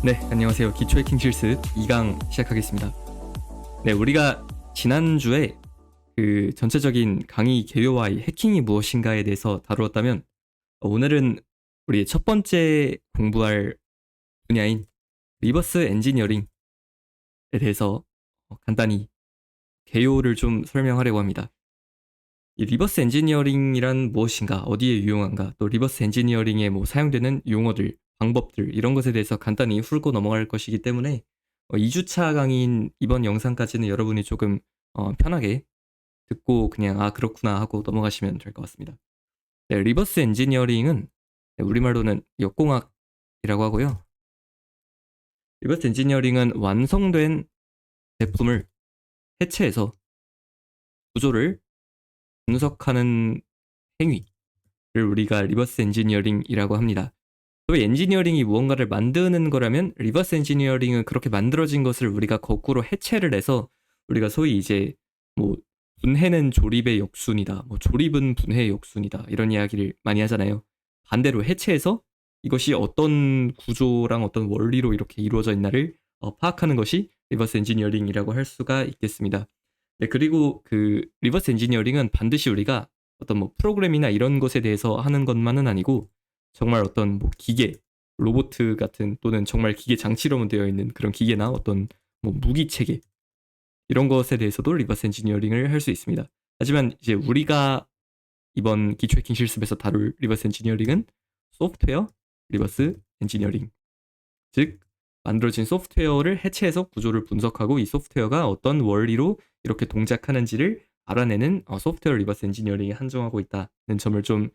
네, 안녕하세요. 기초 해킹 실습 2강 시작하겠습니다. 네, 우리가 지난주에 그 전체적인 강의 개요와 이 해킹이 무엇인가에 대해서 다루었다면, 오늘은 우리 첫 번째 공부할 분야인 리버스 엔지니어링에 대해서 간단히 개요를 좀 설명하려고 합니다. 이 리버스 엔지니어링이란 무엇인가, 어디에 유용한가, 또 리버스 엔지니어링에 사용되는 용어들, 방법들, 이런 것에 대해서 간단히 훑고 넘어갈 것이기 때문에 2주차 강의인 이번 영상까지는 여러분이 조금 편하게 듣고 그냥 그렇구나 하고 넘어가시면 될 것 같습니다. 네, 리버스 엔지니어링은 우리말로는 역공학이라고 하고요. 리버스 엔지니어링은 완성된 제품을 해체해서 구조를 분석하는 행위를 우리가 리버스 엔지니어링이라고 합니다. 또 엔지니어링이 무언가를 만드는 거라면 리버스 엔지니어링은 그렇게 만들어진 것을 우리가 거꾸로 해체를 해서 우리가 소위 이제 분해는 조립의 역순이다, 조립은 분해의 역순이다, 이런 이야기를 많이 하잖아요. 반대로 해체해서 이것이 어떤 구조랑 어떤 원리로 이렇게 이루어져 있나를 파악하는 것이 리버스 엔지니어링이라고 할 수가 있겠습니다. 네, 그리고 그 리버스 엔지니어링은 반드시 우리가 어떤 프로그램이나 이런 것에 대해서 하는 것만은 아니고 정말 어떤 기계, 로봇 같은, 또는 정말 기계 장치로만 되어 있는 그런 기계나 어떤 무기 체계, 이런 것에 대해서도 리버스 엔지니어링을 할 수 있습니다. 하지만 이제 우리가 이번 기초 해킹 실습에서 다룰 리버스 엔지니어링은 소프트웨어 리버스 엔지니어링, 즉 만들어진 소프트웨어를 해체해서 구조를 분석하고 이 소프트웨어가 어떤 원리로 이렇게 동작하는지를 알아내는 소프트웨어 리버스 엔지니어링에 한정하고 있다는 점을 좀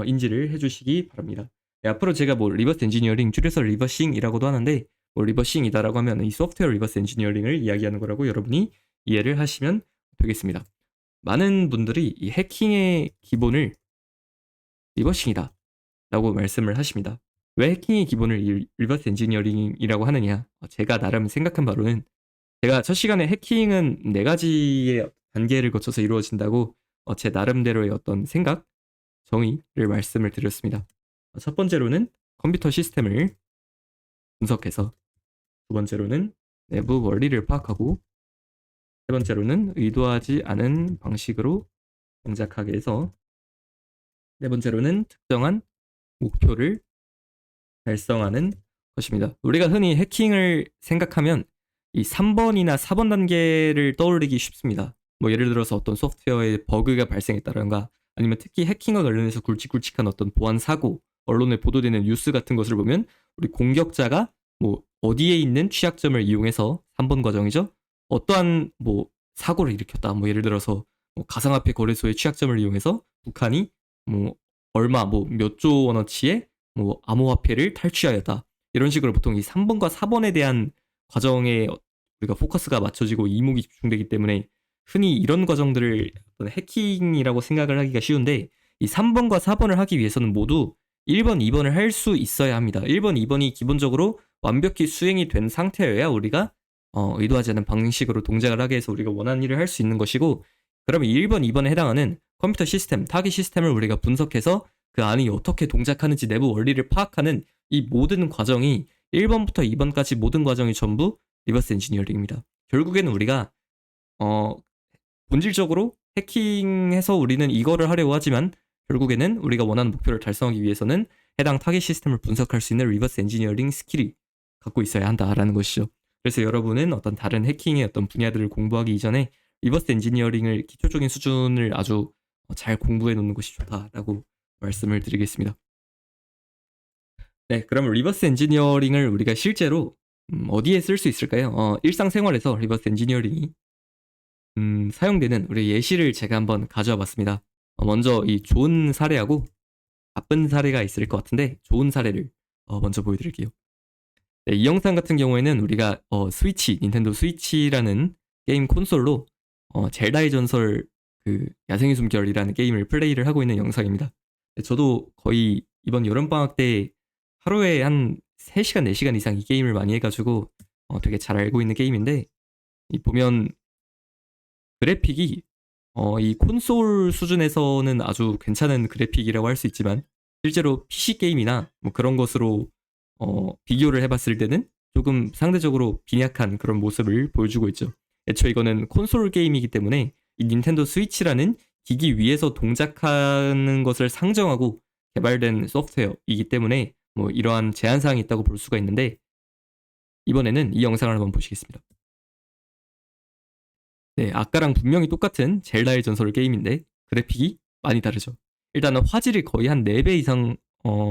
인지를 해주시기 바랍니다. 네, 앞으로 제가 리버스 엔지니어링 줄여서 리버싱이라고도 하는데 리버싱이다라고 하면 이 소프트웨어 리버스 엔지니어링을 이야기하는 거라고 여러분이 이해를 하시면 되겠습니다. 많은 분들이 이 해킹의 기본을 리버싱이다 라고 말씀을 하십니다. 왜 해킹의 기본을 리버스 엔지니어링이라고 하느냐? 제가 나름 생각한 바로는, 제가 첫 시간에 해킹은 4가지의 단계를 거쳐서 이루어진다고 제 나름대로의 어떤 생각, 정의를 말씀을 드렸습니다. 첫 번째로는 컴퓨터 시스템을 분석해서, 두 번째로는 내부 원리를 파악하고, 세 번째로는 의도하지 않은 방식으로 동작하게 해서, 네 번째로는 특정한 목표를 달성하는 것입니다. 우리가 흔히 해킹을 생각하면 이 3번이나 4번 단계를 떠올리기 쉽습니다. 예를 들어서 어떤 소프트웨어에 버그가 발생했다던가, 아니면 특히 해킹과 관련해서 굵직굵직한 어떤 보안 사고, 언론에 보도되는 뉴스 같은 것을 보면 우리 공격자가 어디에 있는 취약점을 이용해서 3번 과정이죠. 어떠한 사고를 일으켰다. 예를 들어서 가상화폐 거래소의 취약점을 이용해서 북한이 얼마 몇 조 원어치의 암호화폐를 탈취하였다. 이런 식으로 보통 이 3번과 4번에 대한 과정에 우리가 포커스가 맞춰지고 이목이 집중되기 때문에 흔히 이런 과정들을 해킹이라고 생각을 하기가 쉬운데, 이 3번과 4번을 하기 위해서는 모두 1번, 2번을 할 수 있어야 합니다. 1번, 2번이 기본적으로 완벽히 수행이 된 상태여야 우리가 의도하지 않은 방식으로 동작을 하게 해서 우리가 원하는 일을 할 수 있는 것이고, 그러면 1번, 2번에 해당하는 컴퓨터 시스템, 타깃 시스템을 우리가 분석해서 그 안이 어떻게 동작하는지 내부 원리를 파악하는 이 모든 과정이 1번부터 2번까지 모든 과정이 전부 리버스 엔지니어링입니다. 결국에는 우리가 본질적으로 해킹해서 우리는 이거를 하려고 하지만 결국에는 우리가 원하는 목표를 달성하기 위해서는 해당 타깃 시스템을 분석할 수 있는 리버스 엔지니어링 스킬이 갖고 있어야 한다라는 것이죠. 그래서 여러분은 어떤 다른 해킹의 어떤 분야들을 공부하기 이전에 리버스 엔지니어링을 기초적인 수준을 아주 잘 공부해 놓는 것이 좋다라고 말씀을 드리겠습니다. 네, 그러면 리버스 엔지니어링을 우리가 실제로 어디에 쓸 수 있을까요? 일상생활에서 리버스 엔지니어링이 사용되는 우리 예시를 제가 한번 가져와 봤습니다. 먼저 이 좋은 사례하고 나쁜 사례가 있을 것 같은데, 좋은 사례를 먼저 보여드릴게요. 네, 이 영상 같은 경우에는 우리가 스위치, 닌텐도 스위치라는 게임 콘솔로 젤다의 전설 그 야생의 숨결이라는 게임을 플레이를 하고 있는 영상입니다. 네, 저도 거의 이번 여름방학 때 하루에 한 3시간, 4시간 이상 이 게임을 많이 해가지고 되게 잘 알고 있는 게임인데, 이 보면 그래픽이 이 콘솔 수준에서는 아주 괜찮은 그래픽이라고 할 수 있지만 실제로 PC 게임이나 그런 것으로 비교를 해봤을 때는 조금 상대적으로 빈약한 그런 모습을 보여주고 있죠. 애초에 이거는 콘솔 게임이기 때문에 이 닌텐도 스위치라는 기기 위에서 동작하는 것을 상정하고 개발된 소프트웨어이기 때문에 뭐 이러한 제한사항이 있다고 볼 수가 있는데, 이번에는 이 영상을 한번 보시겠습니다. 네, 아까랑 분명히 똑같은 젤다의 전설 게임인데 그래픽이 많이 다르죠. 일단은 화질이 거의 한 4배 이상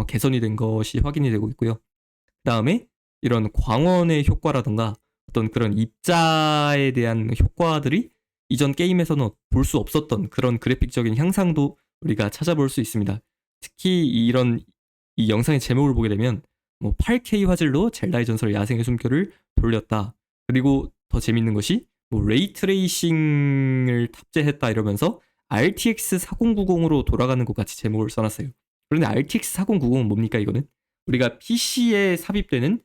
개선이 된 것이 확인이 되고 있고요. 그 다음에 이런 광원의 효과라던가 어떤 그런 입자에 대한 효과들이 이전 게임에서는 볼 수 없었던 그런 그래픽적인 향상도 우리가 찾아볼 수 있습니다. 특히 이 영상의 제목을 보게 되면 뭐 8K 화질로 젤다의 전설 야생의 숨결을 돌렸다. 그리고 더 재밌는 것이 뭐 레이트레이싱을 탑재했다 이러면서 RTX 4090으로 돌아가는 것 같이 제목을 써놨어요. 그런데 RTX 4090은 뭡니까 이거는? 우리가 PC에 삽입되는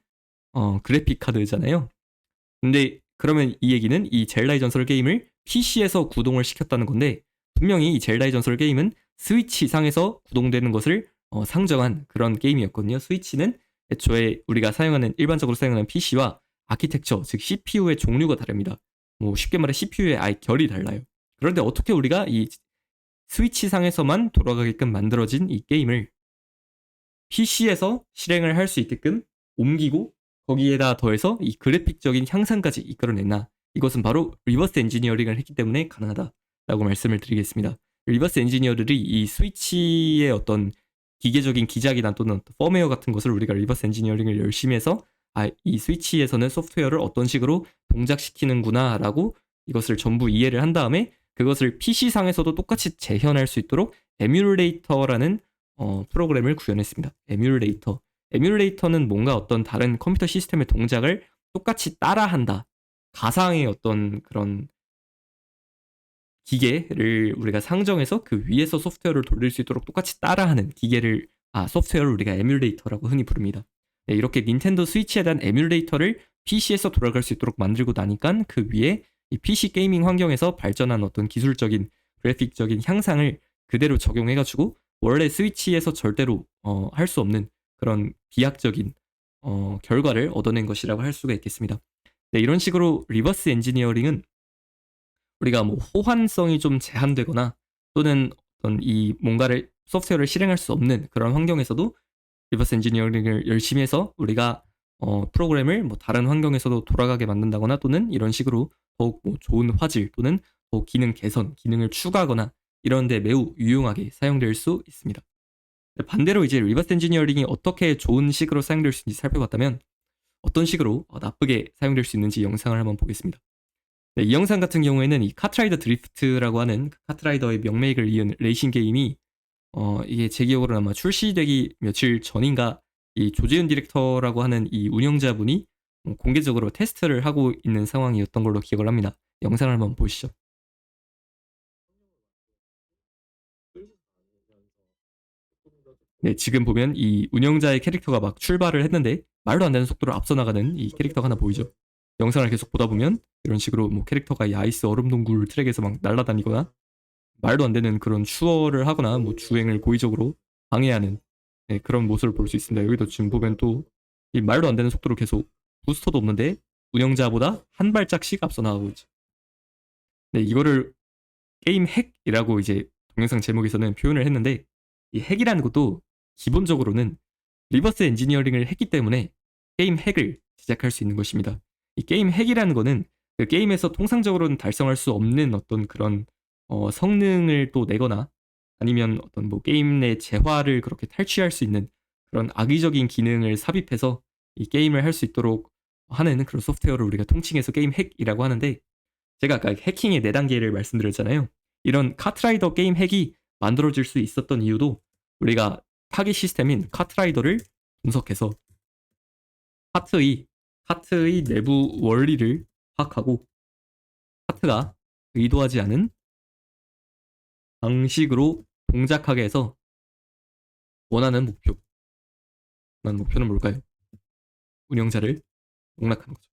그래픽 카드잖아요. 근데 그러면 이 얘기는 이 젤다의 전설 게임을 PC에서 구동을 시켰다는 건데, 분명히 이 젤다의 전설 게임은 스위치상에서 구동되는 것을 상정한 그런 게임이었거든요. 스위치는 애초에 우리가 일반적으로 사용하는 PC와 아키텍처, 즉 CPU의 종류가 다릅니다. 뭐 쉽게 말해 CPU의 아예 결이 달라요. 그런데 어떻게 우리가 이 스위치상에서만 돌아가게끔 만들어진 이 게임을 PC에서 실행을 할 수 있게끔 옮기고 거기에다 더해서 이 그래픽적인 향상까지 이끌어냈나? 이것은 바로 리버스 엔지니어링을 했기 때문에 가능하다라고 말씀을 드리겠습니다. 리버스 엔지니어들이 이 스위치의 어떤 기계적인 기작이나 또는 펌웨어 같은 것을 우리가 리버스 엔지니어링을 열심히 해서 이 스위치에서는 소프트웨어를 어떤 식으로 동작시키는구나라고 이것을 전부 이해를 한 다음에 그것을 PC상에서도 똑같이 재현할 수 있도록 에뮬레이터라는 프로그램을 구현했습니다. 에뮬레이터는 뭔가 어떤 다른 컴퓨터 시스템의 동작을 똑같이 따라한다. 가상의 어떤 그런 기계를 우리가 상정해서 그 위에서 소프트웨어를 돌릴 수 있도록 똑같이 따라하는 소프트웨어를 우리가 에뮬레이터라고 흔히 부릅니다. 네, 이렇게 닌텐도 스위치에 대한 에뮬레이터를 PC에서 돌아갈 수 있도록 만들고 나니까 그 위에 이 PC 게이밍 환경에서 발전한 어떤 기술적인 그래픽적인 향상을 그대로 적용해가지고 원래 스위치에서 절대로 할 수 없는 그런 비약적인 결과를 얻어낸 것이라고 할 수가 있겠습니다. 네, 이런 식으로 리버스 엔지니어링은 우리가 뭐 호환성이 좀 제한되거나 또는 어떤 이 뭔가를 소프트웨어를 실행할 수 없는 그런 환경에서도 리버스 엔지니어링을 열심히 해서 우리가 프로그램을 뭐 다른 환경에서도 돌아가게 만든다거나 또는 이런 식으로 더욱 뭐 좋은 화질 또는 더욱 기능 개선, 기능을 추가하거나 이런 데 매우 유용하게 사용될 수 있습니다. 반대로 이제 리버스 엔지니어링이 어떻게 좋은 식으로 사용될 수 있는지 살펴봤다면 어떤 식으로 나쁘게 사용될 수 있는지 영상을 한번 보겠습니다. 네, 이 영상 같은 경우에는 이 카트라이더 드리프트라고 하는 카트라이더의 명맥을 이은 레이싱 게임이 이게 제 기억으로는 아마 출시되기 며칠 전인가 이 조재윤 디렉터라고 하는 이 운영자분이 공개적으로 테스트를 하고 있는 상황이었던 걸로 기억을 합니다. 영상을 한번 보시죠. 네, 지금 보면 이 운영자의 캐릭터가 막 출발을 했는데 말도 안 되는 속도로 앞서 나가는 이 캐릭터가 하나 보이죠. 영상을 계속 보다 보면 이런 식으로 뭐 캐릭터가 이 아이스 얼음 동굴 트랙에서 막 날아다니거나 말도 안 되는 그런 추월을 하거나 뭐 주행을 고의적으로 방해하는 그런 모습을 볼 수 있습니다. 여기도 지금 보면 또 이 말도 안 되는 속도로 계속 부스터도 없는데 운영자보다 한 발짝씩 앞서 나가고 있죠. 네, 이거를 게임 핵이라고 이제 동영상 제목에서는 표현을 했는데, 이 핵이라는 것도 기본적으로는 리버스 엔지니어링을 했기 때문에 게임 핵을 제작할 수 있는 것입니다. 이 게임 핵이라는 거는 그 게임에서 통상적으로는 달성할 수 없는 어떤 그런 성능을 또 내거나 아니면 어떤 뭐 게임 내 재화를 그렇게 탈취할 수 있는 그런 악의적인 기능을 삽입해서 이 게임을 할 수 있도록 하는 그런 소프트웨어를 우리가 통칭해서 게임 핵이라고 하는데, 제가 아까 해킹의 4단계를 말씀드렸잖아요. 이런 카트라이더 게임 핵이 만들어질 수 있었던 이유도 우리가 타깃 시스템인 카트라이더를 분석해서 카트의 내부 원리를 파악하고 카트가 의도하지 않은 방식으로 동작하게 해서 원하는 목표는 뭘까요? 운영자를 농락하는 거죠.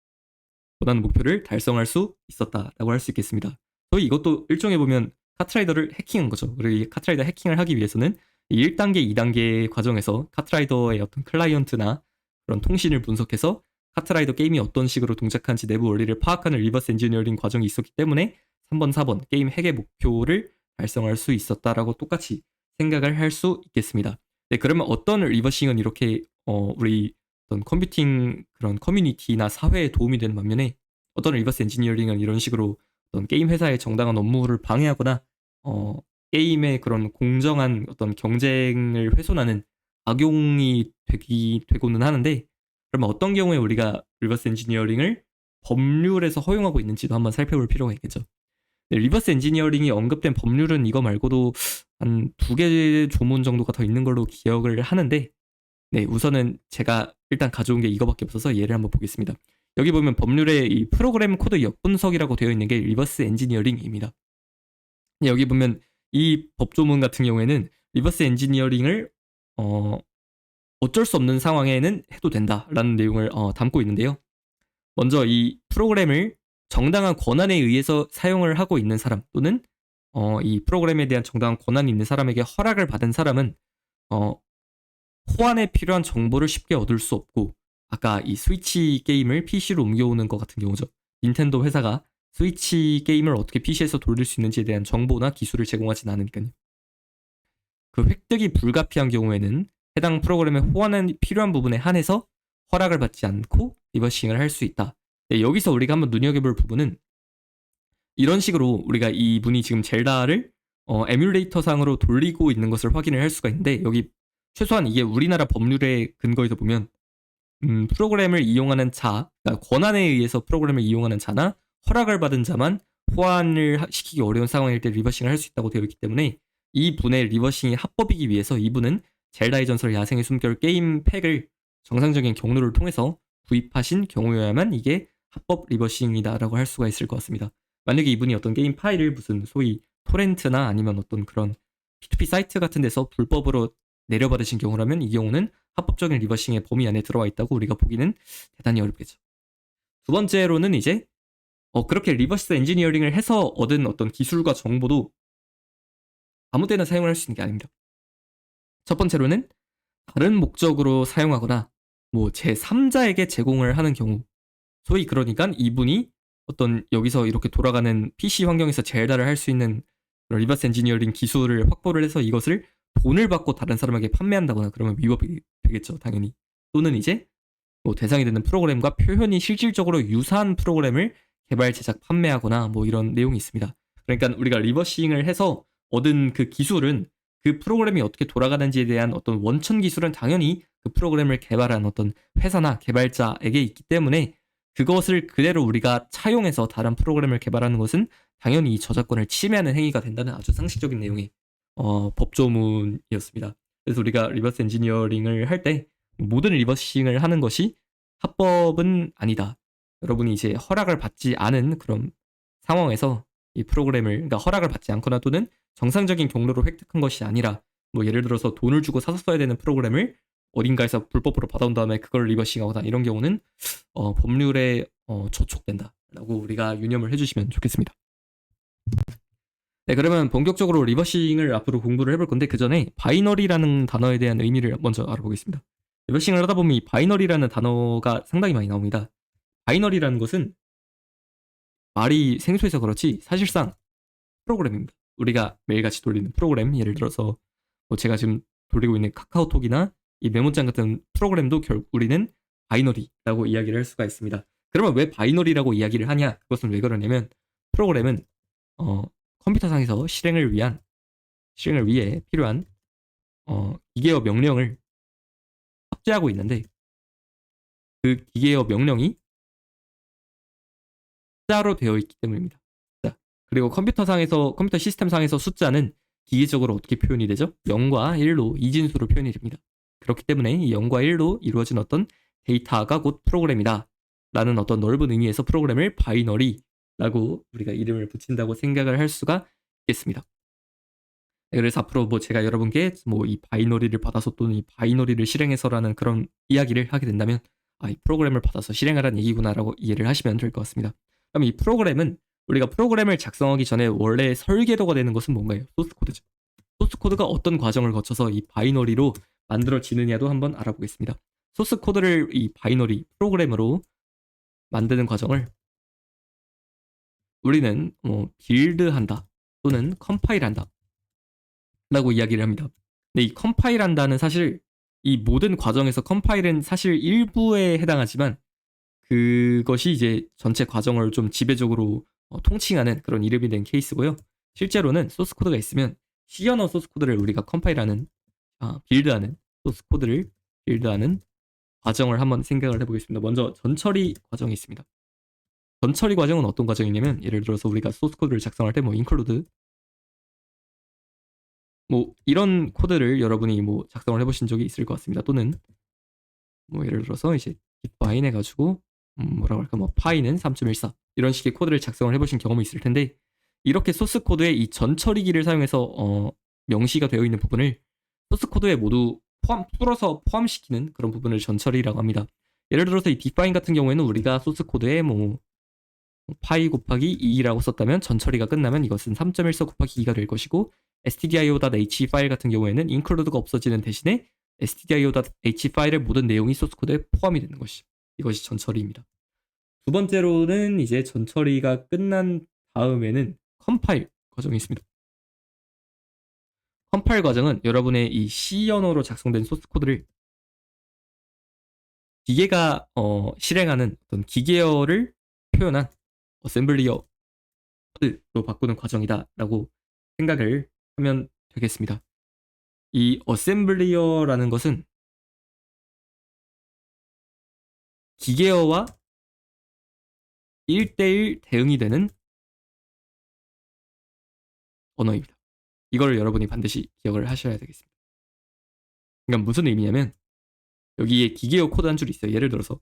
원하는 목표를 달성할 수 있었다라고 할 수 있겠습니다. 저희 이것도 일종의 보면 카트라이더를 해킹한 거죠. 그리고 이 카트라이더 해킹을 하기 위해서는 1단계, 2단계 과정에서 카트라이더의 어떤 클라이언트나 그런 통신을 분석해서 카트라이더 게임이 어떤 식으로 동작하는지 내부 원리를 파악하는 리버스 엔지니어링 과정이 있었기 때문에 3번, 4번 게임 핵의 목표를 달성할 수 있었다라고 똑같이 생각을 할 수 있겠습니다. 네, 그러면 어떤 리버싱은 이렇게 우리 어떤 컴퓨팅 그런 커뮤니티나 사회에 도움이 되는 반면에 어떤 리버스 엔지니어링은 이런 식으로 어떤 게임 회사의 정당한 업무를 방해하거나 게임의 그런 공정한 어떤 경쟁을 훼손하는 악용이 되고는 하는데, 그러면 어떤 경우에 우리가 리버스 엔지니어링을 법률에서 허용하고 있는지도 한번 살펴볼 필요가 있겠죠. 네, 리버스 엔지니어링이 언급된 법률은 이거 말고도 한 2개 조문 정도가 더 있는 걸로 기억을 하는데, 네, 우선은 제가 일단 가져온 게 이거밖에 없어서 얘를 한번 보겠습니다. 여기 보면 법률에 이 프로그램 코드 역분석이라고 되어 있는 게 리버스 엔지니어링입니다. 여기 보면 이 법조문 같은 경우에는 리버스 엔지니어링을 어쩔 수 없는 상황에는 해도 된다라는 내용을 담고 있는데요. 먼저 이 프로그램을 정당한 권한에 의해서 사용을 하고 있는 사람, 또는 이 프로그램에 대한 정당한 권한이 있는 사람에게 허락을 받은 사람은 호환에 필요한 정보를 쉽게 얻을 수 없고, 아까 이 스위치 게임을 PC로 옮겨오는 것 같은 경우죠. 닌텐도 회사가 스위치 게임을 어떻게 PC에서 돌릴 수 있는지에 대한 정보나 기술을 제공하진 않으니까요. 그 획득이 불가피한 경우에는 해당 프로그램의 호환에 필요한 부분에 한해서 허락을 받지 않고 리버싱을 할 수 있다. 네, 여기서 우리가 한번 눈여겨볼 부분은 이런 식으로 우리가 이분이 지금 젤다를 에뮬레이터 상으로 돌리고 있는 것을 확인을 할 수가 있는데, 여기 최소한 이게 우리나라 법률의 근거에서 보면 프로그램을 이용하는 자, 그러니까 권한에 의해서 프로그램을 이용하는 자나 허락을 받은 자만 호환을 시키기 어려운 상황일 때 리버싱을 할 수 있다고 되어 있기 때문에, 이 분의 리버싱이 합법이기 위해서 이분은 젤다의 전설 야생의 숨결 게임 팩을 정상적인 경로를 통해서 구입하신 경우여야만 이게 합법 리버싱이다라고 할 수가 있을 것 같습니다. 만약에 이분이 어떤 게임 파일을 무슨 소위 토렌트나 아니면 어떤 그런 P2P 사이트 같은 데서 불법으로 내려받으신 경우라면 이 경우는 합법적인 리버싱의 범위 안에 들어와 있다고 우리가 보기는 대단히 어렵겠죠. 두 번째로는 이제 그렇게 리버스 엔지니어링을 해서 얻은 어떤 기술과 정보도 아무 때나 사용을 할 수 있는 게 아닙니다. 첫 번째로는 다른 목적으로 사용하거나 뭐 제3자에게 제공을 하는 경우, 소위 그러니까 이분이 어떤 여기서 이렇게 돌아가는 PC 환경에서 젤다를 할 수 있는 리버스 엔지니어링 기술을 확보를 해서 이것을 돈을 받고 다른 사람에게 판매한다거나 그러면 위법이 되겠죠, 당연히. 또는 이제 뭐 대상이 되는 프로그램과 표현이 실질적으로 유사한 프로그램을 개발, 제작, 판매하거나 뭐 이런 내용이 있습니다. 그러니까 우리가 리버싱을 해서 얻은 그 기술은 그 프로그램이 어떻게 돌아가는지에 대한 어떤 원천 기술은 당연히 그 프로그램을 개발한 어떤 회사나 개발자에게 있기 때문에 그것을 그대로 우리가 차용해서 다른 프로그램을 개발하는 것은 당연히 이 저작권을 침해하는 행위가 된다는 아주 상식적인 내용의 법조문이었습니다. 그래서 우리가 리버스 엔지니어링을 할 때 모든 리버싱을 하는 것이 합법은 아니다. 여러분이 이제 허락을 받지 않은 그런 상황에서 이 프로그램을, 그러니까 허락을 받지 않거나 또는 정상적인 경로로 획득한 것이 아니라 뭐 예를 들어서 돈을 주고 사서 써야 되는 프로그램을 어딘가에서 불법으로 받아온 다음에 그걸 리버싱하거나 이런 경우는 법률에 저촉된다라고 우리가 유념을 해주시면 좋겠습니다. 네, 그러면 본격적으로 리버싱을 앞으로 공부를 해볼 건데 그 전에 바이너리라는 단어에 대한 의미를 먼저 알아보겠습니다. 리버싱을 하다 보면 이 바이너리라는 단어가 상당히 많이 나옵니다. 바이너리라는 것은 말이 생소해서 그렇지 사실상 프로그램입니다. 우리가 매일같이 돌리는 프로그램, 예를 들어서 뭐 제가 지금 돌리고 있는 카카오톡이나 이 메모장 같은 프로그램도 결국 우리는 바이너리라고 이야기를 할 수가 있습니다. 그러면 왜 바이너리라고 이야기를 하냐? 그것은 왜 그러냐면 프로그램은 컴퓨터상에서 실행을 위해 필요한 기계어 명령을 탑재하고 있는데 그 기계어 명령이 숫자로 되어 있기 때문입니다. 자, 그리고 컴퓨터 시스템상에서 숫자는 기계적으로 어떻게 표현이 되죠? 0과 1로 이진수로 표현이 됩니다. 그렇기 때문에 이 0과 1로 이루어진 어떤 데이터가 곧 프로그램이다 라는 어떤 넓은 의미에서 프로그램을 바이너리라고 우리가 이름을 붙인다고 생각을 할 수가 있겠습니다. 네, 그래서 앞으로 뭐 제가 여러분께 뭐 이 바이너리를 받아서 또는 이 바이너리를 실행해서라는 그런 이야기를 하게 된다면 이 프로그램을 받아서 실행하라는 얘기구나라고 이해를 하시면 될 것 같습니다. 그럼 이 프로그램은 우리가 프로그램을 작성하기 전에 원래 설계도가 되는 것은 뭔가요? 소스코드죠. 소스코드가 어떤 과정을 거쳐서 이 바이너리로 만들어지느냐도 한번 알아보겠습니다. 소스 코드를 이 바이너리 프로그램으로 만드는 과정을 우리는 빌드한다 또는 컴파일한다 라고 이야기를 합니다. 근데 이 컴파일한다는 사실 이 모든 과정에서 컴파일은 사실 일부에 해당하지만 그것이 이제 전체 과정을 좀 지배적으로 통칭하는 그런 이름이 된 케이스고요. 실제로는 소스 코드가 있으면 C 언어 소스 코드를 우리가 컴파일하는 빌드하는 소스 코드를 빌드하는 과정을 한번 생각을 해보겠습니다. 먼저 전처리 과정이 있습니다. 전처리 과정은 어떤 과정이냐면 예를 들어서 우리가 소스 코드를 작성할 때 include 이런 코드를 여러분이 작성을 해보신 적이 있을 것 같습니다. 또는 예를 들어서 이제 define 해가지고 뭐라고 할까 파이는 3.14 이런 식의 코드를 작성을 해보신 경험이 있을 텐데 이렇게 소스 코드의 이 전처리기를 사용해서 명시가 되어 있는 부분을 소스 코드에 모두 풀어서 포함시키는 그런 부분을 전처리라고 합니다. 예를 들어서 이 define 같은 경우에는 우리가 소스 코드에 파이 곱하기 2라고 썼다면 전처리가 끝나면 이것은 3.14 곱하기 2가 될 것이고 stdio.h 파일 같은 경우에는 include가 없어지는 대신에 stdio.h 파일의 모든 내용이 소스 코드에 포함이 되는 것이죠. 이것이 전처리입니다. 두 번째로는 이제 전처리가 끝난 다음에는 컴파일 과정이 있습니다. 컴파일 과정은 여러분의 이 C 언어로 작성된 소스 코드를 기계가 실행하는 어떤 기계어를 표현한 어셈블리어 코드로 바꾸는 과정이다라고 생각을 하면 되겠습니다. 이 어셈블리어라는 것은 기계어와 1대1 대응이 되는 언어입니다. 이걸 여러분이 반드시 기억을 하셔야 되겠습니다. 그러니까 무슨 의미냐면 여기에 기계어 코드 한 줄이 있어요. 예를 들어서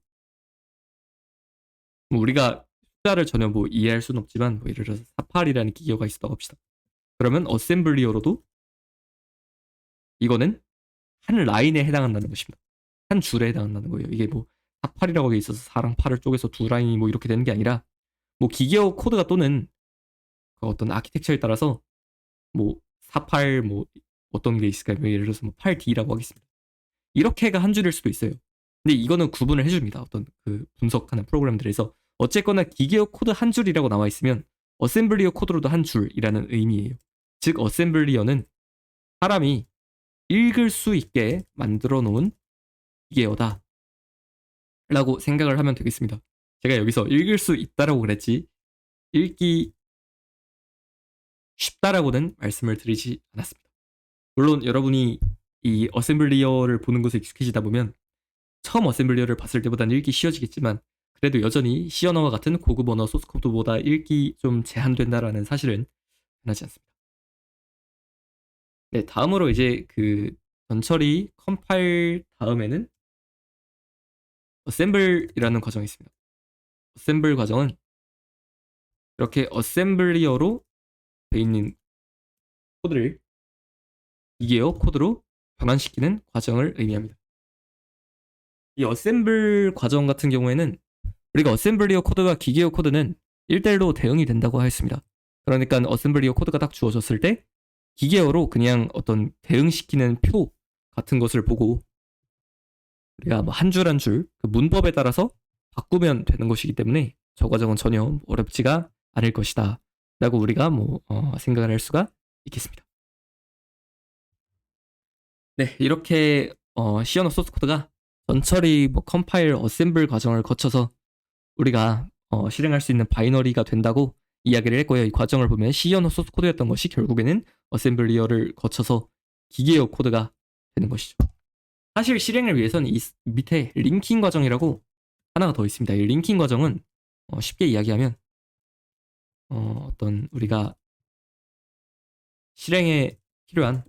우리가 숫자를 전혀 이해할 수는 없지만 예를 들어서 48이라는 기계어가 있었다고 합시다. 그러면 어셈블리어로도 이거는 한 라인에 해당한다는 것입니다. 한 줄에 해당한다는 거예요. 이게 48이라고 돼 있어서 4랑 8을 쪼개서 두 라인이 이렇게 되는 게 아니라 기계어 코드가 또는 그 어떤 아키텍처에 따라서 48 어떤 게 있을까요? 예를 들어서 8D라고 하겠습니다. 이렇게가 한 줄일 수도 있어요. 근데 이거는 구분을 해줍니다. 어떤 그 분석하는 프로그램들에서 어쨌거나 기계어 코드 한 줄이라고 나와 있으면 어셈블리어 코드로도 한 줄이라는 의미예요. 즉 어셈블리어는 사람이 읽을 수 있게 만들어 놓은 기계어다 라고 생각을 하면 되겠습니다. 제가 여기서 읽을 수 있다라고 그랬지 읽기 쉽다라고는 말씀을 드리지 않았습니다. 물론 여러분이 이 어셈블리어를 보는 것에 익숙해지다 보면 처음 어셈블리어를 봤을 때보다는 읽기 쉬워지겠지만 그래도 여전히 C 언어와 같은 고급 언어 소스 코드보다 읽기 좀 제한된다라는 사실은 변하지 않습니다. 네, 다음으로 이제 그 전처리 컴파일 다음에는 어셈블이라는 과정이 있습니다. 어셈블 과정은 이렇게 어셈블리어로 되어 있는 코드를 기계어 코드로 변환시키는 과정을 의미합니다. 이 어셈블 과정 같은 경우에는 우리가 어셈블리어 코드와 기계어 코드는 1대1로 대응이 된다고 하였습니다. 그러니까 어셈블리어 코드가 딱 주어졌을 때 기계어로 그냥 어떤 대응시키는 표 같은 것을 보고 우리가 한 줄 한 줄 그 문법에 따라서 바꾸면 되는 것이기 때문에 저 과정은 전혀 어렵지가 않을 것이다 라고 우리가 생각을 할 수가 있겠습니다. 네, 이렇게 C 언어 소스 코드가 전처리 컴파일 어셈블 과정을 거쳐서 우리가 실행할 수 있는 바이너리가 된다고 이야기를 했고요. 이 과정을 보면 C 언어 소스 코드였던 것이 결국에는 어셈블리어를 거쳐서 기계어 코드가 되는 것이죠. 사실 실행을 위해서는 이 밑에 링킹 과정이라고 하나가 더 있습니다. 이 링킹 과정은 쉽게 이야기하면 어떤 우리가 실행에 필요한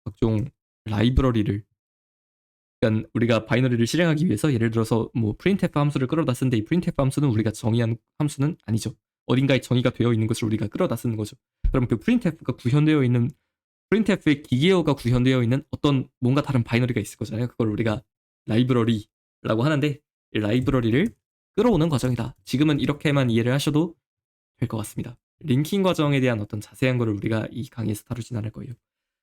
각종 라이브러리를 그러니까 우리가 바이너리를 실행하기 위해서 예를 들어서 printf 함수를 끌어다 쓰는데 이 printf 함수는 우리가 정의한 함수는 아니죠. 어딘가에 정의가 되어 있는 것을 우리가 끌어다 쓰는 거죠. 그럼 그 printf가 구현되어 있는 printf의 기계어가 구현되어 있는 어떤 뭔가 다른 바이너리가 있을 거잖아요. 그걸 우리가 라이브러리라고 하는데 이 라이브러리를 끌어오는 과정이다. 지금은 이렇게만 이해를 하셔도 될 것 같습니다. 링킹 과정에 대한 어떤 자세한 거를 우리가 이 강의에서 다루진 않을 거예요.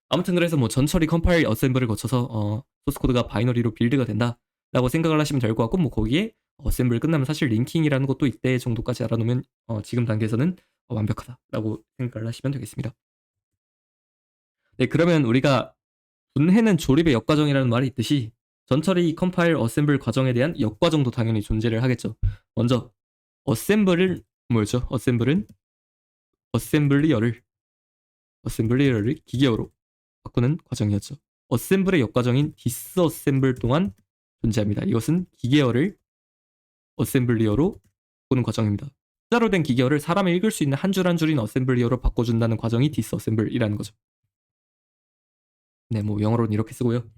아무튼 그래서 전처리 컴파일 어셈블을 거쳐서 소스 코드가 바이너리로 빌드가 된다. 라고 생각을 하시면 될 것 같고, 뭐 거기에 어셈블 끝나면 사실 링킹이라는 것도 이때 정도까지 알아놓으면 지금 단계에서는 완벽하다라고 생각을 하시면 되겠습니다. 네, 그러면 우리가 분해는 조립의 역과정이라는 말이 있듯이 전처리 컴파일 어셈블 과정에 대한 역과정도 당연히 존재를 하겠죠. 먼저 어셈블은 뭐였죠? 어셈블은 어셈블리어를 기계어로 바꾸는 과정이었죠. 어셈블의 역과정인 디스어셈블 동안 존재합니다. 이것은 기계어를 어셈블리어로 바꾸는 과정입니다. 숫자로 된 기계어를 사람이 읽을 수 있는 한 줄 한 줄인 어셈블리어로 바꿔준다는 과정이 디스어셈블이라는 거죠. 네, 뭐 영어로는 이렇게 쓰고요.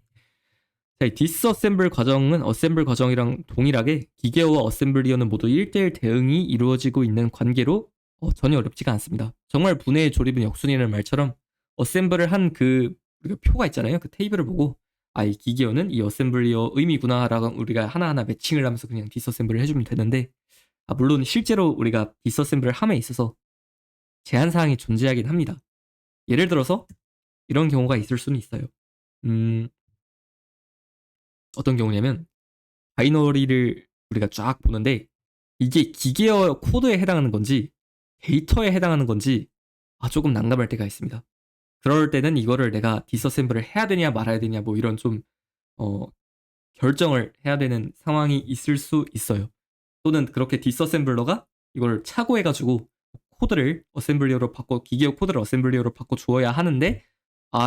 자, 이 디스어셈블 과정은 어셈블 과정이랑 동일하게 기계어와 어셈블리어는 모두 1대1 대응이 이루어지고 있는 관계로 전혀 어렵지가 않습니다. 정말 분해의 조립은 역순이라는 말처럼 어셈블을 한 그 우리가 표가 있잖아요. 그 테이블을 보고 이 기계어는 이 어셈블리어 의미구나라고 우리가 하나하나 매칭을 하면서 그냥 디스어셈블을 해주면 되는데, 물론 실제로 우리가 디스어셈블을 함에 있어서 제한사항이 존재하긴 합니다. 예를 들어서 이런 경우가 있을 수는 있어요. 어떤 경우냐면 바이너리를 우리가 쫙 보는데 이게 기계어 코드에 해당하는 건지 데이터에 해당하는 건지 조금 난감할 때가 있습니다. 그럴 때는 이거를 내가 디스어셈블을 해야 되냐 말아야 되냐 뭐 이런 좀 결정을 해야 되는 상황이 있을 수 있어요. 또는 그렇게 디스어셈블러가 이걸 착오해가지고 코드를 어셈블리어로 바꿔 기계어 코드를 어셈블리어로 바꿔 주어야 하는데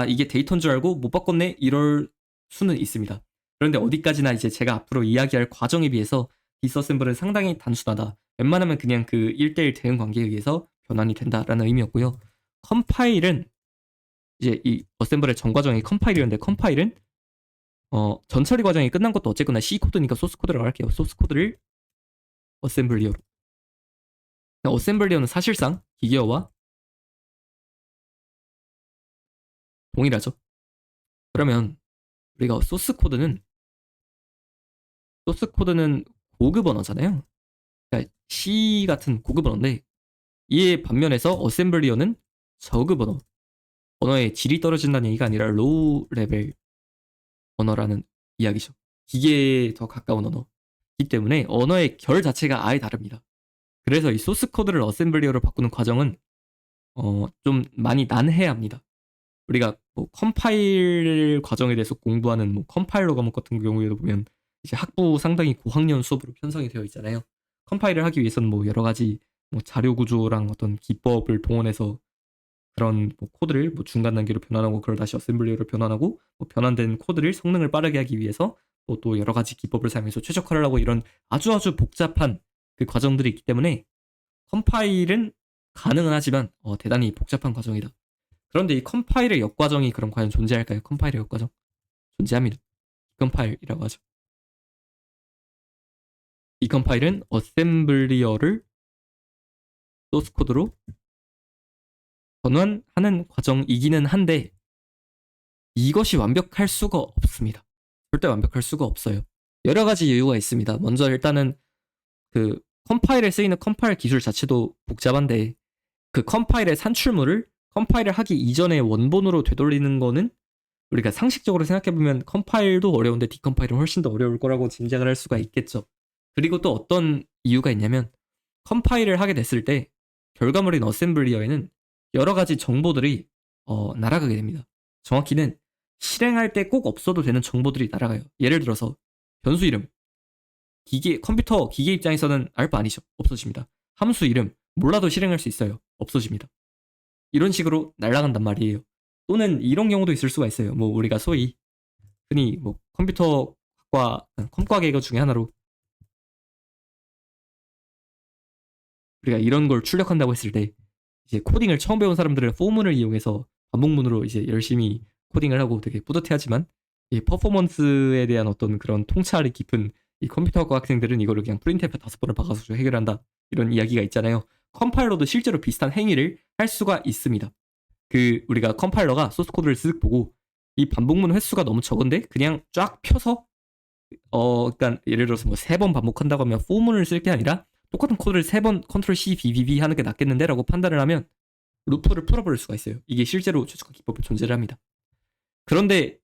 이게 데이터인 줄 알고 못 바꿨네 이럴 수는 있습니다. 그런데 어디까지나 이제 제가 앞으로 이야기할 과정에 비해서 디스어셈블은 상당히 단순하다. 웬만하면 그냥 그 1대1 대응 관계에 의해서 변환이 된다라는 의미였고요. 컴파일은 이제 이 어셈블의 전 과정이 컴파일이었는데 컴파일은 전처리 과정이 끝난 것도 어쨌거나 C 코드니까 소스 코드라고 할게요. 소스 코드를 어셈블리어로. 어셈블리어는 사실상 기계어와 동일하죠. 그러면 우리가 소스 코드는 고급 언어잖아요. 그러니까 C 같은 고급 언어인데 이에 반면에서 어셈블리어는 저급 언어의 질이 떨어진다는 얘기가 아니라 로우 레벨 언어라는 이야기죠. 기계에 더 가까운 언어이기 때문에 언어의 결 자체가 아예 다릅니다. 그래서 이 소스 코드를 어셈블리어로 바꾸는 과정은 좀 많이 난해야 합니다. 우리가 뭐 컴파일 과정에 대해서 공부하는 뭐 컴파일러 과목 같은 경우에도 보면 이제 학부 상당히 고학년 수업으로 편성이 되어 있잖아요. 컴파일을 하기 위해서는 뭐 여러 가지 뭐 자료 구조랑 어떤 기법을 동원해서 그런 뭐 코드를 뭐 중간 단계로 변환하고 그걸 다시 어셈블리어로 변환하고 뭐 변환된 코드를 성능을 빠르게 하기 위해서 또 여러 가지 기법을 사용해서 최적화를 하고 이런 아주 복잡한 그 과정들이 있기 때문에 컴파일은 가능은 하지만 대단히 복잡한 과정이다. 그런데 이 컴파일의 역과정이 그럼 과연 존재할까요? 컴파일의 역과정 존재합니다. 컴파일이라고 하죠. 이 컴파일은 어셈블리어를 소스 코드로 전환하는 과정이기는 한데 이것이 완벽할 수가 없습니다. 절대 완벽할 수가 없어요. 여러 가지 이유가 있습니다. 먼저 일단은 그 컴파일에 쓰이는 컴파일 기술 자체도 복잡한데 그 컴파일의 산출물을 컴파일을 하기 이전에 원본으로 되돌리는 거는 우리가 상식적으로 생각해보면 컴파일도 어려운데 디컴파일은 훨씬 더 어려울 거라고 짐작을 할 수가 있겠죠. 그리고 또 어떤 이유가 있냐면 컴파일을 하게 됐을 때 결과물인 어셈블리어에는 여러 가지 정보들이 날아가게 됩니다. 정확히는 실행할 때 꼭 없어도 되는 정보들이 날아가요. 예를 들어서 변수 이름, 컴퓨터 기계 입장에서는 알 바 아니죠. 없어집니다. 함수 이름 몰라도 실행할 수 있어요. 없어집니다. 이런 식으로 날아간단 말이에요. 또는 이런 경우도 있을 수가 있어요. 뭐 우리가 소위 흔히 뭐 컴퓨터과 컴과 계거 중에 하나로 우리가 이런 걸 출력한다고 했을 때 이제 코딩을 처음 배운 사람들은 포문을 이용해서 반복문으로 이제 열심히 코딩을 하고 되게 뿌듯해하지만 이 퍼포먼스에 대한 어떤 그런 통찰이 깊은 이 컴퓨터학과 학생들은 이거를 그냥 프린트F 5번을 박아서 해결한다 이런 이야기가 있잖아요. 컴파일러도 실제로 비슷한 행위를 할 수가 있습니다. 우리가 컴파일러가 소스 코드를 쓱 보고 이 반복문 횟수가 너무 적은데 그냥 쫙 펴서 그러니까 예를 들어서 뭐 3번 반복한다고 하면 포문을 쓸 게 아니라 똑같은 코드를 3번 컨트롤 C, BBB 하는 게 낫겠는데 라고 판단을 하면 루프를 풀어버릴 수가 있어요. 이게 실제로 최적화 기법이 존재를 합니다. 그런데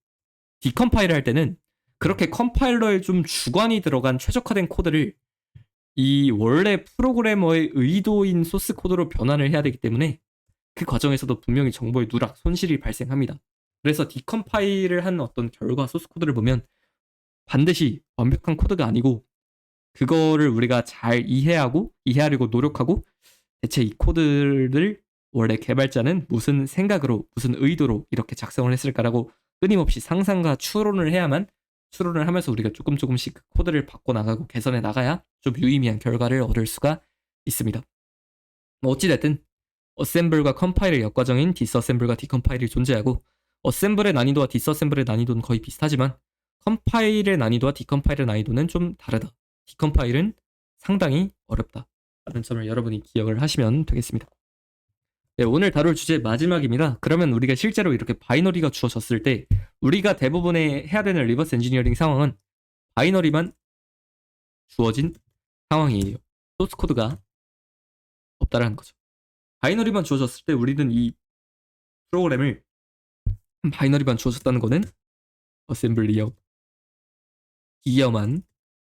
디컴파일을 할 때는 그렇게 컴파일러에 좀 주관이 들어간 최적화된 코드를 이 원래 프로그래머의 의도인 소스 코드로 변환을 해야 되기 때문에 그 과정에서도 분명히 정보의 누락, 손실이 발생합니다. 그래서 디컴파일을 한 어떤 결과 소스 코드를 보면 반드시 완벽한 코드가 아니고 그거를 우리가 잘 이해하려고 노력하고 대체 이 코드를 원래 개발자는 무슨 생각으로, 무슨 의도로 이렇게 작성을 했을까라고 끊임없이 상상과 추론을 해야만 추론을 하면서 우리가 조금씩 그 코드를 바꿔나가고 개선해 나가야 좀 유의미한 결과를 얻을 수가 있습니다. 어찌됐든 어셈블과 컴파일의 역과정인 디스어셈블과 디컴파일이 존재하고 어셈블의 난이도와 디스어셈블의 난이도는 거의 비슷하지만 컴파일의 난이도와 디컴파일의 난이도는 좀 다르다. 디컴파일은 상당히 어렵다. 라는 점을 여러분이 기억을 하시면 되겠습니다. 네, 오늘 다룰 주제 마지막입니다. 그러면 우리가 실제로 이렇게 바이너리가 주어졌을 때 우리가 대부분의 해야 되는 리버스 엔지니어링 상황은 바이너리만 주어진 상황이에요. 소스 코드가 없다라는 거죠. 바이너리만 주어졌을 때 우리는 이 프로그램을 바이너리만 주어졌다는 거는 어셈블리어 기어만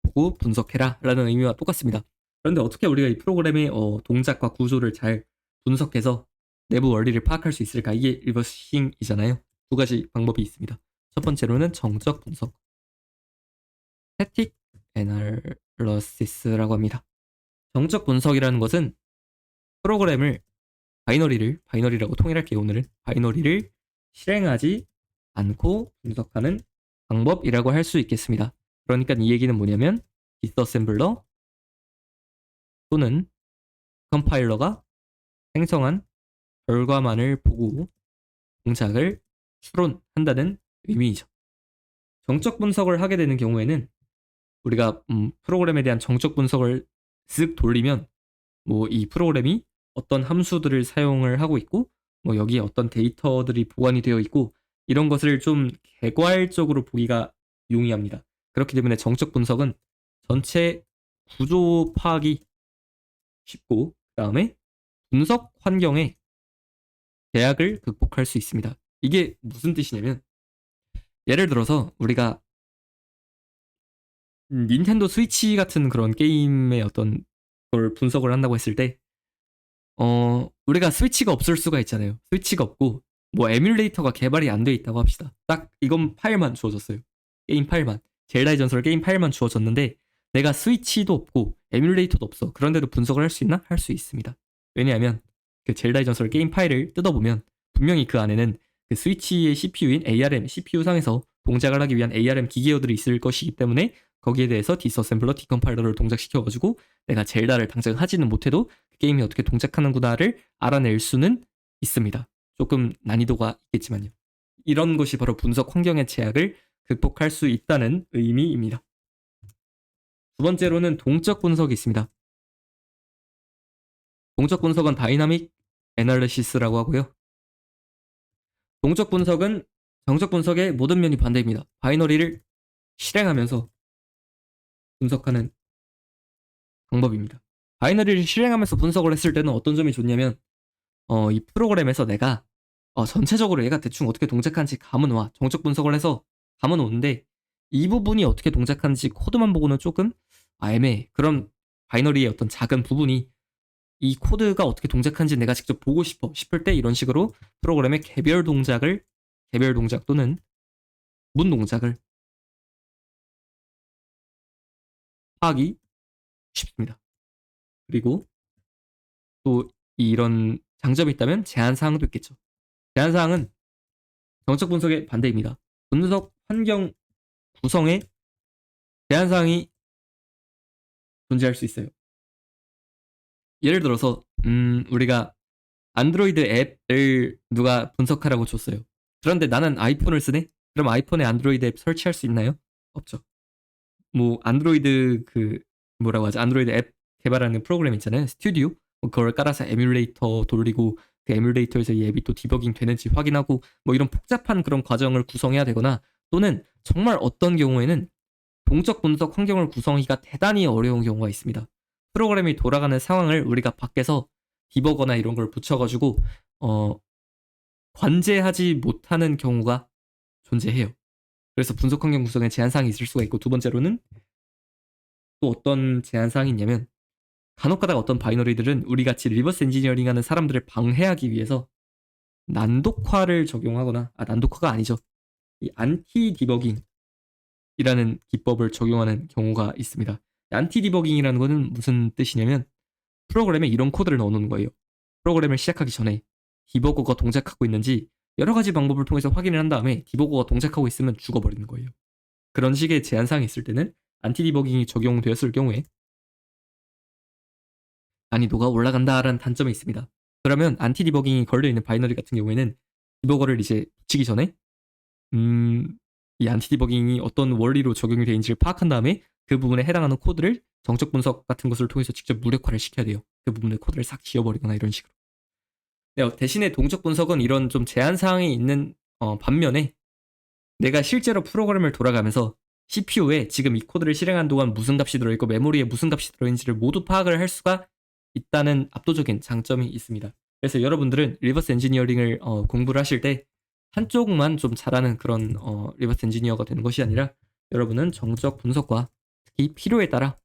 보고 분석해라 라는 의미와 똑같습니다. 그런데 어떻게 우리가 이 프로그램의 동작과 구조를 잘 분석해서 내부 원리를 파악할 수 있을까? 이게 리버싱이잖아요. 두 가지 방법이 있습니다. 첫 번째로는 정적 분석, static analysis라고 합니다. 정적 분석이라는 것은 프로그램을 바이너리라고 통일할게요. 오늘은 바이너리를 실행하지 않고 분석하는 방법이라고 할 수 있겠습니다. 그러니까 이 얘기는 뭐냐면 디스어셈블러 또는 컴파일러가 생성한 결과만을 보고 동작을 추론한다는 의미이죠. 정적 분석을 하게 되는 경우에는 우리가 프로그램에 대한 정적 분석을 쓱 돌리면 뭐 이 프로그램이 어떤 함수들을 사용을 하고 있고 뭐 여기에 어떤 데이터들이 보관이 되어 있고 이런 것을 좀 개괄적으로 보기가 용이합니다. 그렇기 때문에 정적 분석은 전체 구조 파악이 쉽고 그 다음에 분석 환경의 제약을 극복할 수 있습니다. 이게 무슨 뜻이냐면 예를 들어서 우리가 닌텐도 스위치 같은 그런 게임의 어떤 걸 분석을 한다고 했을 때 우리가 스위치가 없을 수가 있잖아요. 스위치가 없고 뭐 에뮬레이터가 개발이 안 돼 있다고 합시다. 딱 이건 파일만 주어졌어요. 게임 파일만. 젤다의 전설 게임 파일만 주어졌는데 내가 스위치도 없고 에뮬레이터도 없어. 그런데도 분석을 할 수 있나? 할 수 있습니다. 왜냐하면 그 젤다의 전설 게임 파일을 뜯어보면 분명히 그 안에는 그 스위치의 CPU인 ARM, CPU상에서 동작을 하기 위한 ARM 기계어들이 있을 것이기 때문에 거기에 대해서 디스어셈블러, 디컴파일러를 동작시켜가지고 내가 젤다를 당장 하지는 못해도 그 게임이 어떻게 동작하는구나를 알아낼 수는 있습니다. 조금 난이도가 있겠지만요. 이런 것이 바로 분석 환경의 제약을 극복할 수 있다는 의미입니다. 두 번째로는 동적 분석이 있습니다. 동적 분석은 다이나믹 애널리시스라고 하고요. 동적 분석은 정적 분석의 모든 면이 반대입니다. 바이너리를 실행하면서 분석하는 방법입니다. 바이너리를 실행하면서 분석을 했을 때는 어떤 점이 좋냐면 이 프로그램에서 내가 전체적으로 얘가 대충 어떻게 동작하는지 감은 와. 정적 분석을 해서 감은 오는데 이 부분이 어떻게 동작하는지 코드만 보고는 조금 애매해. 그럼 바이너리의 어떤 작은 부분이 이 코드가 어떻게 동작하는지 내가 직접 보고 싶을 때 이런 식으로 프로그램의 개별 동작 또는 문 동작을 파악이 쉽습니다. 그리고 또 이런 장점이 있다면 제한사항도 있겠죠. 제한사항은 정적 분석의 반대입니다. 분석 환경 구성에 제한사항이 존재할 수 있어요. 예를 들어서 우리가 안드로이드 앱을 누가 분석하라고 줬어요. 그런데 나는 아이폰을 쓰네? 그럼 아이폰에 안드로이드 앱 설치할 수 있나요? 없죠. 뭐 안드로이드 안드로이드 앱 개발하는 프로그램 있잖아요. 스튜디오. 그걸 깔아서 에뮬레이터 돌리고 그 에뮬레이터에서 이 앱이 또 디버깅 되는지 확인하고 뭐 이런 복잡한 그런 과정을 구성해야 되거나 또는 정말 어떤 경우에는 동적 분석 환경을 구성하기가 대단히 어려운 경우가 있습니다. 프로그램이 돌아가는 상황을 우리가 밖에서 디버거나 이런 걸 붙여가지고 관제하지 못하는 경우가 존재해요. 그래서 분석 환경 구성에 제한사항이 있을 수가 있고, 두 번째로는 또 어떤 제한사항이 있냐면 간혹가다가 어떤 바이너리들은 우리같이 리버스 엔지니어링하는 사람들을 방해하기 위해서 난독화를 적용하거나, 난독화가 아니죠, 이 안티 디버깅이라는 기법을 적용하는 경우가 있습니다. 안티 디버깅이라는 거는 무슨 뜻이냐면 프로그램에 이런 코드를 넣어놓는 거예요. 프로그램을 시작하기 전에 디버거가 동작하고 있는지 여러 가지 방법을 통해서 확인을 한 다음에 디버거가 동작하고 있으면 죽어버리는 거예요. 그런 식의 제한사항이 있을 때는 안티 디버깅이 적용되었을 경우에 난이도가 올라간다라는 단점이 있습니다. 그러면 안티 디버깅이 걸려있는 바이너리 같은 경우에는 디버거를 이제 붙이기 전에 이 안티 디버깅이 어떤 원리로 적용이 되는지를 파악한 다음에 그 부분에 해당하는 코드를 정적 분석 같은 것을 통해서 직접 무력화를 시켜야 돼요. 그 부분의 코드를 싹 지워버리거나 이런 식으로. 네, 대신에 동적 분석은 이런 좀 제한사항이 있는 반면에 내가 실제로 프로그램을 돌아가면서 CPU에 지금 이 코드를 실행한 동안 무슨 값이 들어있고 메모리에 무슨 값이 들어있는지를 모두 파악을 할 수가 있다는 압도적인 장점이 있습니다. 그래서 여러분들은 리버스 엔지니어링을 공부를 하실 때 한쪽만 좀 잘하는 그런 리버스 엔지니어가 되는 것이 아니라 여러분은 정적 분석과 특히 필요에 따라라는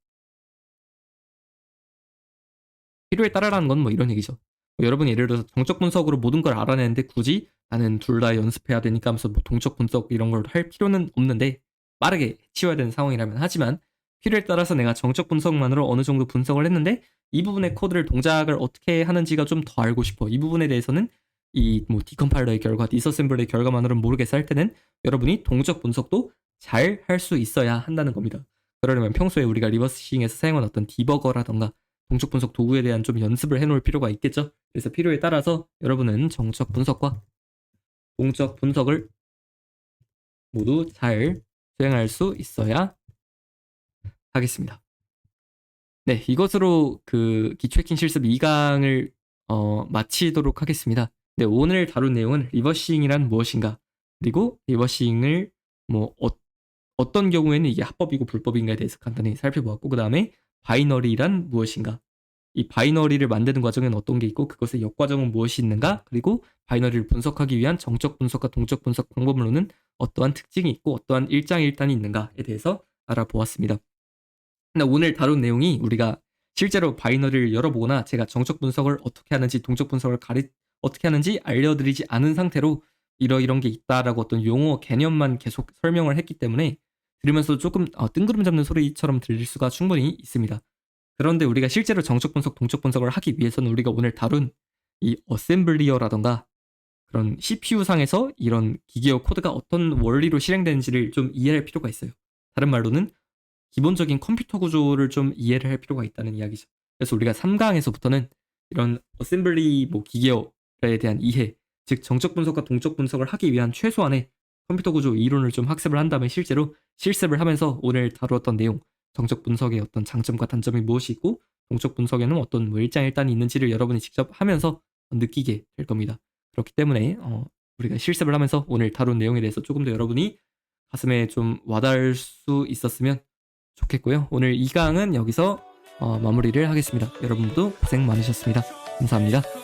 건 뭐 이런 얘기죠. 여러분이 예를 들어서 정적 분석으로 모든 걸 알아내는데 굳이 나는 둘 다 연습해야 되니까 하면서 뭐 동적 분석 이런 걸 할 필요는 없는데 빠르게 치워야 되는 상황이라면, 하지만 필요에 따라서 내가 정적 분석만으로 어느 정도 분석을 했는데 이 부분의 코드를 동작을 어떻게 하는지가 좀 더 알고 싶어. 이 부분에 대해서는 이 뭐 디컴파일러의 결과, 디서셈블의 결과만으로는 모르겠어 할 때는 여러분이 동적 분석도 잘 할 수 있어야 한다는 겁니다. 그러려면 평소에 우리가 리버싱에서 사용한 어떤 디버거라던가 동적 분석 도구에 대한 좀 연습을 해놓을 필요가 있겠죠. 그래서 필요에 따라서 여러분은 정적 분석과 동적 분석을 모두 잘 수행할 수 있어야 하겠습니다. 네, 이것으로 그 기초 해킹 실습 2강을 마치도록 하겠습니다. 네, 오늘 다룬 내용은 리버싱이란 무엇인가, 그리고 리버싱을 뭐 어떤 경우에는 이게 합법이고 불법인가에 대해서 간단히 살펴보았고, 그 다음에 바이너리란 무엇인가, 이 바이너리를 만드는 과정에는 어떤 게 있고 그것의 역과정은 무엇이 있는가, 그리고 바이너리를 분석하기 위한 정적 분석과 동적 분석 방법론은 어떠한 특징이 있고 어떠한 일장일단이 있는가에 대해서 알아보았습니다. 근데 오늘 다룬 내용이 우리가 실제로 바이너리를 열어보거나 제가 정적 분석을 어떻게 하는지 동적 분석을 어떻게 하는지 알려드리지 않은 상태로 이런 게 있다라고 어떤 용어 개념만 계속 설명을 했기 때문에 들으면서 조금 뜬구름 잡는 소리처럼 들릴 수가 충분히 있습니다. 그런데 우리가 실제로 정적 분석, 동적 분석을 하기 위해서는 우리가 오늘 다룬 이 어셈블리어라던가 그런 CPU상에서 이런 기계어 코드가 어떤 원리로 실행되는지를 좀 이해할 필요가 있어요. 다른 말로는 기본적인 컴퓨터 구조를 좀 이해를 할 필요가 있다는 이야기죠. 그래서 우리가 3강에서부터는 이런 어셈블리 기계어에 대한 이해, 즉 정적 분석과 동적 분석을 하기 위한 최소한의 컴퓨터 구조 이론을 좀 학습을 한 다음에 실제로 실습을 하면서 오늘 다루었던 내용, 정적 분석의 어떤 장점과 단점이 무엇이 있고 동적 분석에는 어떤 뭐 일장일단이 있는지를 여러분이 직접 하면서 느끼게 될 겁니다. 그렇기 때문에 우리가 실습을 하면서 오늘 다룬 내용에 대해서 조금 더 여러분이 가슴에 좀 와닿을 수 있었으면 좋겠고요. 오늘 2강은 여기서 마무리를 하겠습니다. 여러분 모두 고생 많으셨습니다. 감사합니다.